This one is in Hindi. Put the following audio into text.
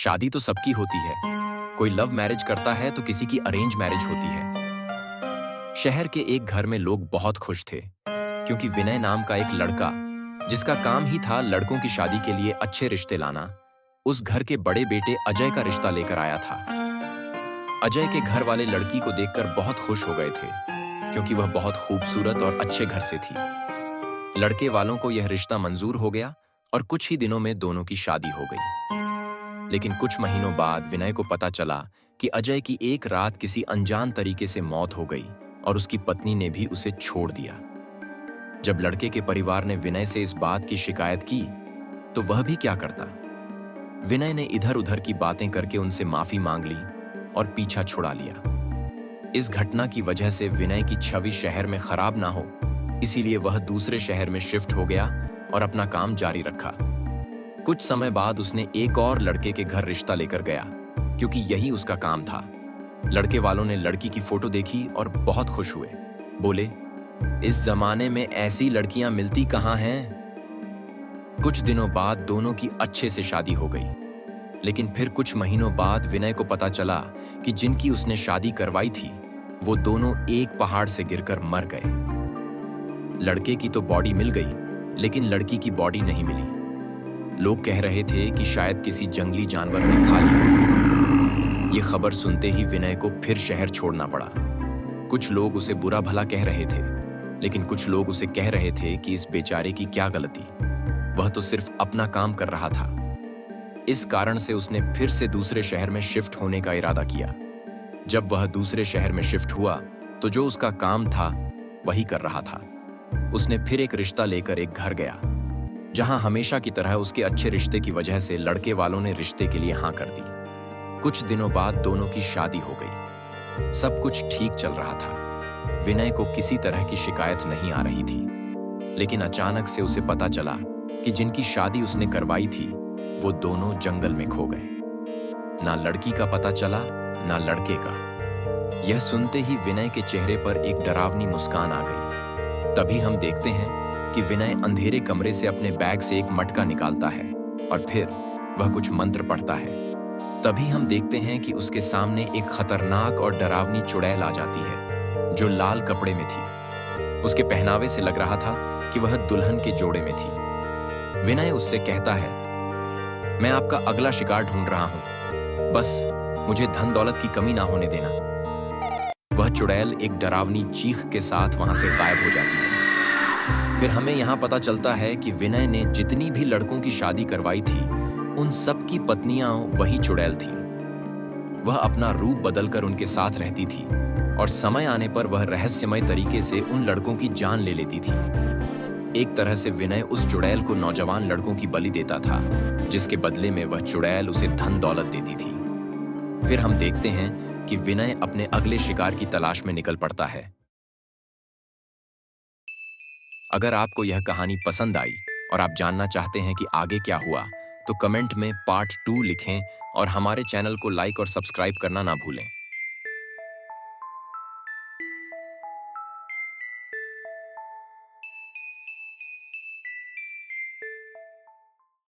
शादी तो सबकी होती है। कोई लव मैरिज करता है तो किसी की अरेंज मैरिज होती है। शहर के एक घर में लोग बहुत खुश थे क्योंकि विनय नाम का एक लड़का, जिसका काम ही था लड़कों की शादी के लिए अच्छे रिश्ते लाना, उस घर के बड़े बेटे अजय का रिश्ता लेकर आया था। अजय के घर वाले लड़की को देखकर बहुत खुश हो गए थे क्योंकि वह बहुत खूबसूरत और अच्छे घर से थी। लड़के वालों को यह रिश्ता मंजूर हो गया और कुछ ही दिनों में दोनों की शादी हो गई। लेकिन कुछ महीनों बाद विनय को पता चला कि अजय की एक रात किसी अनजान तरीके से मौत हो गई और उसकी पत्नी ने भी उसे छोड़ दिया। जब लड़के के परिवार ने विनय से इस बात की शिकायत की तो वह भी क्या करता। विनय ने इधर उधर की बातें करके उनसे माफी मांग ली और पीछा छुड़ा लिया। इस घटना की वजह से विनय की छवि शहर में खराब ना हो, इसीलिए वह दूसरे शहर में शिफ्ट हो गया और अपना काम जारी रखा। कुछ समय बाद उसने एक और लड़के के घर रिश्ता लेकर गया क्योंकि यही उसका काम था। लड़के वालों ने लड़की की फोटो देखी और बहुत खुश हुए। बोले, इस जमाने में ऐसी लड़कियां मिलती कहां हैं। कुछ दिनों बाद दोनों की अच्छे से शादी हो गई। लेकिन फिर कुछ महीनों बाद विनय को पता चला कि जिनकी उसने शादी करवाई थी वो दोनों एक पहाड़ से गिरकर मर गए। लड़के की तो बॉडी मिल गई लेकिन लड़की की बॉडी नहीं मिली। लोग कह रहे थे कि शायद किसी जंगली जानवर ने खा ली होगी। ये खबर सुनते ही विनय को फिर शहर छोड़ना पड़ा। कुछ लोग उसे बुरा भला कह रहे थे, लेकिन कुछ लोग उसे कह रहे थे कि इस बेचारे की क्या गलती, वह तो सिर्फ अपना काम कर रहा था। इस कारण से उसने फिर से दूसरे शहर में शिफ्ट होने का इरादा किया। जब वह दूसरे शहर में शिफ्ट हुआ तो जो उसका काम था वही कर रहा था। उसने फिर एक रिश्ता लेकर एक घर गया जहां हमेशा की तरह उसके अच्छे रिश्ते की वजह से लड़के वालों ने रिश्ते के लिए हाँ कर दी। कुछ दिनों बाद दोनों की शादी हो गई। सब कुछ ठीक चल रहा था। विनय को किसी तरह की शिकायत नहीं आ रही थी। लेकिन अचानक से उसे पता चला कि जिनकी शादी उसने करवाई थी वो दोनों जंगल में खो गए। ना लड़की का पता चला ना लड़के का। यह सुनते ही विनय के चेहरे पर एक डरावनी मुस्कान आ गई। तभी हम देखते हैं कि विनय अंधेरे कमरे से अपने बैग से एक मटका निकालता है और फिर वह कुछ मंत्र पढ़ता है। तभी हम देखते हैं कि उसके सामने एक खतरनाक और डरावनी चुड़ैल आ जाती है जो लाल कपड़े में थी। उसके पहनावे से लग रहा था कि वह दुल्हन के जोड़े में थी। विनय उससे कहता है, मैं आपका अगला शिकार ढूंढ रहा हूं, बस मुझे धन दौलत की कमी ना होने देना। वह चुड़ैल एक डरावनी चीख के साथ वहां से गायब हो जाती है। फिर हमें यहां पता चलता है कि विनय ने जितनी भी लड़कों की शादी करवाई थी उन सब की पत्नियां वही चुड़ैल थी। वह अपना रूप बदलकर उनके साथ रहती थी और समय आने पर वह रहस्यमय तरीके से उन लड़कों की जान ले लेती थी। एक तरह से विनय उस चुड़ैल को नौजवान लड़कों की बलि देता था, जिसके बदले में वह चुड़ैल उसे धन दौलत देती थी। फिर हम देखते हैं कि विनय अपने अगले शिकार की तलाश में निकल पड़ता है। अगर आपको यह कहानी पसंद आई और आप जानना चाहते हैं कि आगे क्या हुआ, तो कमेंट में पार्ट 2 लिखें और हमारे चैनल को लाइक और सब्सक्राइब करना ना भूलें।